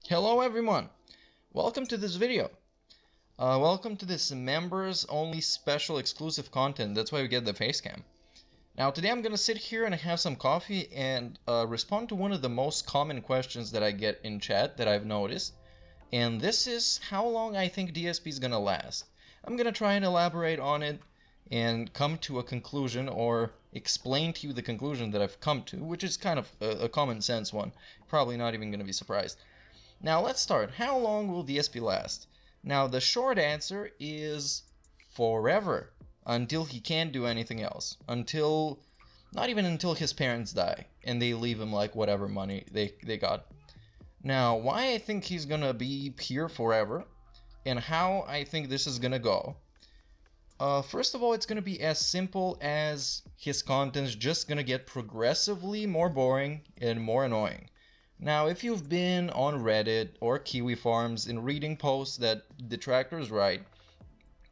Hello everyone, welcome to this video. Welcome to this members only special exclusive content. That's why we get the face cam. Now today I'm gonna sit here and have some coffee and respond to one of the most common questions that I get in chat that I've noticed. And this is how long I think DSP is gonna last. I'm gonna try and elaborate on it and come to a conclusion, or explain to you the conclusion that I've come to, which is kind of a common sense one. Probably not even gonna be surprised. Now let's start. How long will DSP last? Now the short answer is forever, until he can't do anything else. Not even until his parents die and they leave him like whatever money they got. Now why I think he's gonna be here forever and how I think this is gonna go. First of all, it's gonna be as simple as his content's just gonna get progressively more boring and more annoying. Now, if you've been on Reddit or Kiwi Farms and reading posts that detractors write,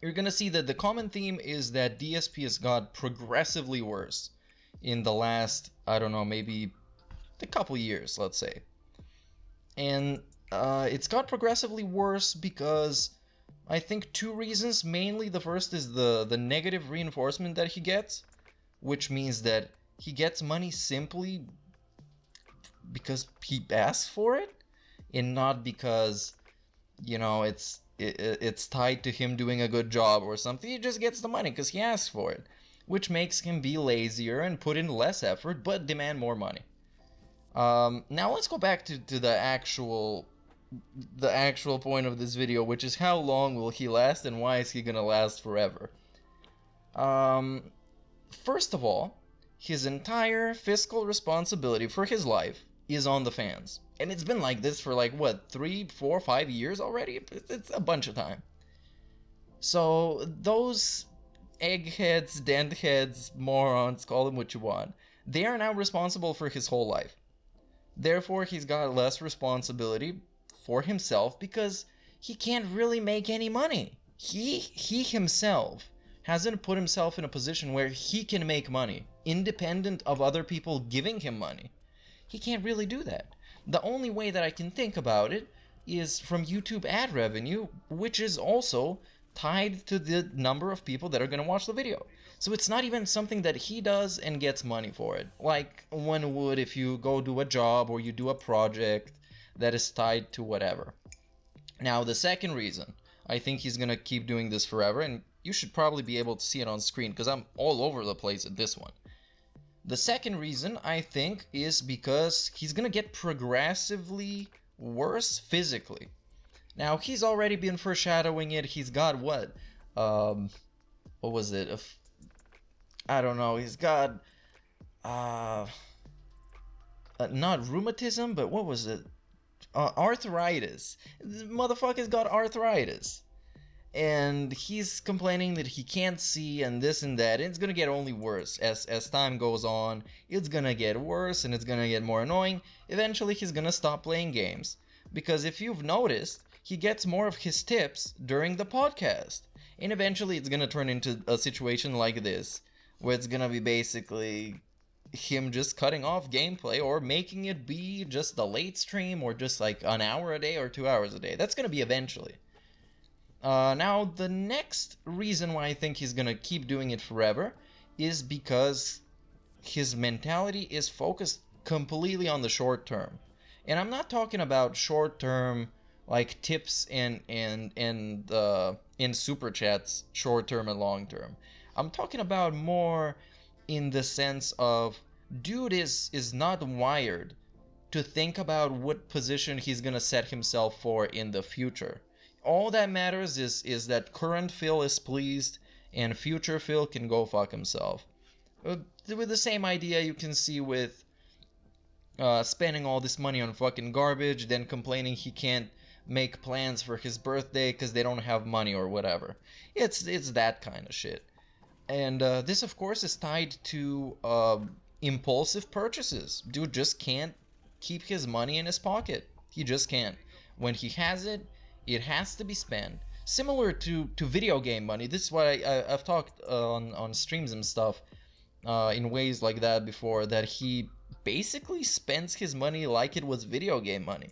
you're gonna see that the common theme is that DSP has got progressively worse in the last, I don't know, maybe a couple years, let's say. And it's got progressively worse because I think two reasons. Mainly, the first is the negative reinforcement that he gets, which means that he gets money simply because he asks for it, and not because, you know, it's tied to him doing a good job or something. He just gets the money because he asks for it, which makes him be lazier and put in less effort but demand more money. Now let's go back to the actual point of this video, which is how long will he last and why is he gonna last forever. First of all, his entire fiscal responsibility for his life is on the fans. And it's been like this for like, what, 3, 4, 5 years already? It's a bunch of time. So those eggheads, dentheads, morons, call them what you want, they are now responsible for his whole life. Therefore, he's got less responsibility for himself because he can't really make any money. He himself hasn't put himself in a position where he can make money, independent of other people giving him money. He can't really do that. The only way that I can think about it is from YouTube ad revenue, which is also tied to the number of people that are going to watch the video. So it's not even something that he does and gets money for it, like one would if you go do a job or you do a project that is tied to whatever. Now the second reason I think he's going to keep doing this forever, and you should probably be able to see it on screen because I'm all over the place at this one. The second reason, I think, is because he's gonna get progressively worse physically. Now, he's already been foreshadowing it. He's got what? What was it? I don't know. He's got, not rheumatism, but what was it? Arthritis. This motherfucker's got arthritis. And he's complaining that he can't see and this and that, and it's gonna get only worse as time goes on. It's gonna get worse and it's gonna get more annoying. Eventually he's gonna stop playing games, because if you've noticed, he gets more of his tips during the podcast, and eventually it's gonna turn into a situation like this, where it's gonna be basically him just cutting off gameplay or making it be just the late stream or just like an hour a day or 2 hours a day. That's gonna be eventually. Now, the next reason why I think he's gonna keep doing it forever is because his mentality is focused completely on the short term. And I'm not talking about short term like tips and in super chats, short term and long term. I'm talking about more in the sense of dude is not wired to think about what position he's gonna set himself for in the future. All that matters is that current Phil is pleased and future Phil can go fuck himself. With the same idea you can see with spending all this money on fucking garbage, then complaining he can't make plans for his birthday because they don't have money or whatever. It's that kind of shit. And this of course is tied to impulsive purchases. Dude just can't keep his money in his pocket. He just can't. When he has it, it has to be spent. Similar to video game money. This is why I've talked on streams and stuff in ways like that before, that he basically spends his money like it was video game money.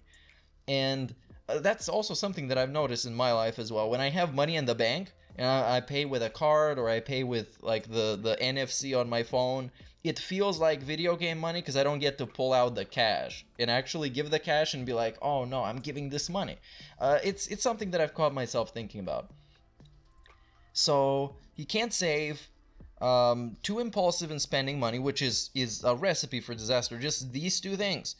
And that's also something that I've noticed in my life as well. When I have money in the bank and I pay with a card or I pay with like the NFC on my phone, it feels like video game money because I don't get to pull out the cash and actually give the cash and be like, oh no, I'm giving this money. It's something that I've caught myself thinking about. So he can't save, too impulsive in spending money, which is a recipe for disaster. Just these two things.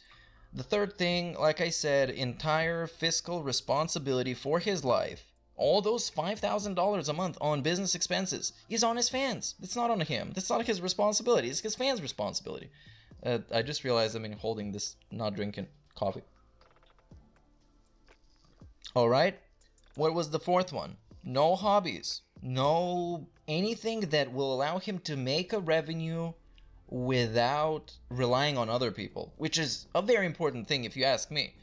The third thing, like I said, entire fiscal responsibility for his life. All those $5,000 a month on business expenses is on his fans. It's not on him. That's not his responsibility. It's his fans' responsibility. I just realized I'm holding this, not drinking coffee. Alright, what was the fourth one? No hobbies. No anything that will allow him to make a revenue without relying on other people, which is a very important thing if you ask me.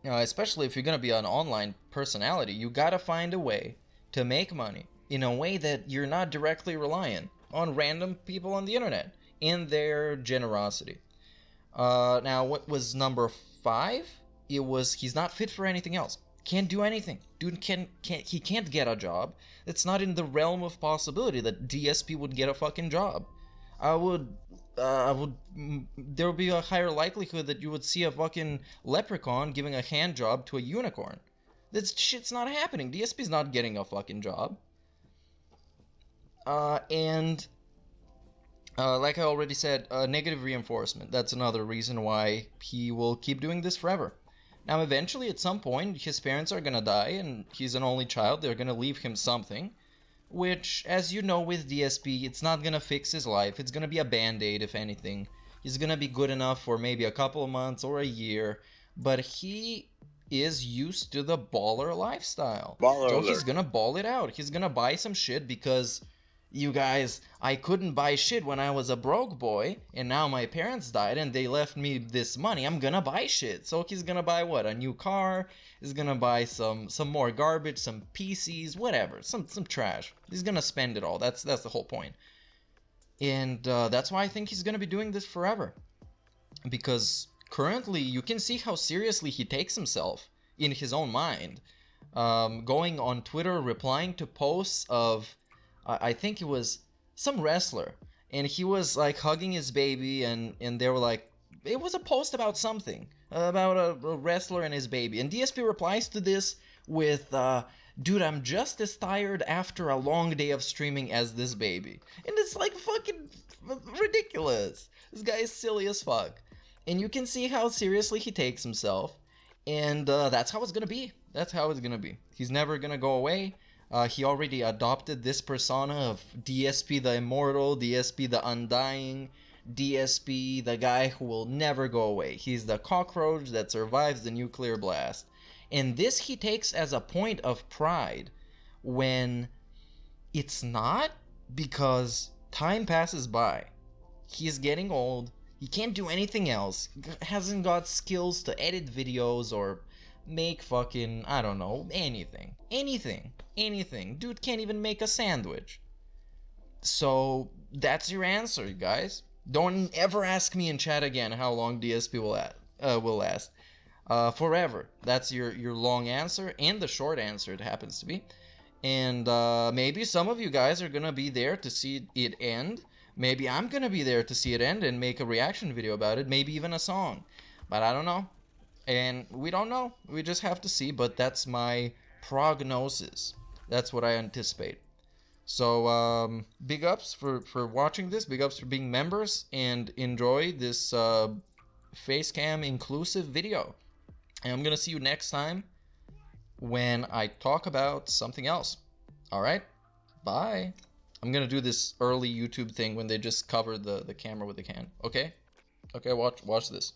Especially if you're going to be an online personality, you gotta find a way to make money in a way that you're not directly reliant on random people on the internet and their generosity. Now, what was number 5? It was he's not fit for anything else. Can't do anything. Dude he can't get a job. It's not in the realm of possibility that DSP would get a fucking job. There would be a higher likelihood that you would see a fucking leprechaun giving a hand job to a unicorn. That shit's not happening. DSP's not getting a fucking job. Like I already said, negative reinforcement. That's another reason why he will keep doing this forever. Now, eventually, at some point, his parents are gonna die, and he's an only child. They're gonna leave him something. Which, as you know with DSP, it's not gonna fix his life. It's gonna be a band-aid, if anything. He's gonna be good enough for maybe a couple of months or a year, but he is used to the baller lifestyle. So he's gonna ball it out. He's gonna buy some shit because, you guys, I couldn't buy shit when I was a broke boy, and now my parents died and they left me this money. I'm gonna buy shit. So he's gonna buy what? A new car. He's gonna buy some more garbage, some PCs, whatever, some trash. He's gonna spend it all. That's the whole point. And that's why I think he's gonna be doing this forever. Because currently, you can see how seriously he takes himself in his own mind. Going on Twitter, replying to posts of, I think it was some wrestler, and he was like hugging his baby, and they were like, it was a post about something, about a wrestler and his baby, and DSP replies to this with, dude, I'm just as tired after a long day of streaming as this baby. And it's like fucking ridiculous. This guy is silly as fuck. And you can see how seriously he takes himself, and that's how it's gonna be. That's how it's gonna be. He's never gonna go away. He already adopted this persona of DSP the Immortal, DSP the Undying, DSP the guy who will never go away. He's the cockroach that survives the nuclear blast. And this he takes as a point of pride when it's not, because time passes by. He's getting old. He can't do anything else. Hasn't got skills to edit videos or make fucking, I don't know, anything. Anything. Dude can't even make a sandwich. So that's your answer, you guys. Don't ever ask me in chat again how long DSP will last. Forever. That's your long answer, and the short answer it happens to be. And maybe some of you guys are gonna be there to see it end. Maybe I'm gonna be there to see it end and make a reaction video about it, maybe even a song. But I don't know. And we don't know. We just have to see, but that's my prognosis. That's what I anticipate. So, big ups for watching this, big ups for being members, and enjoy this Facecam inclusive video. And I'm gonna see you next time when I talk about something else. Alright? Bye. I'm gonna do this early YouTube thing when they just cover the camera with the can. Okay? Okay, watch this.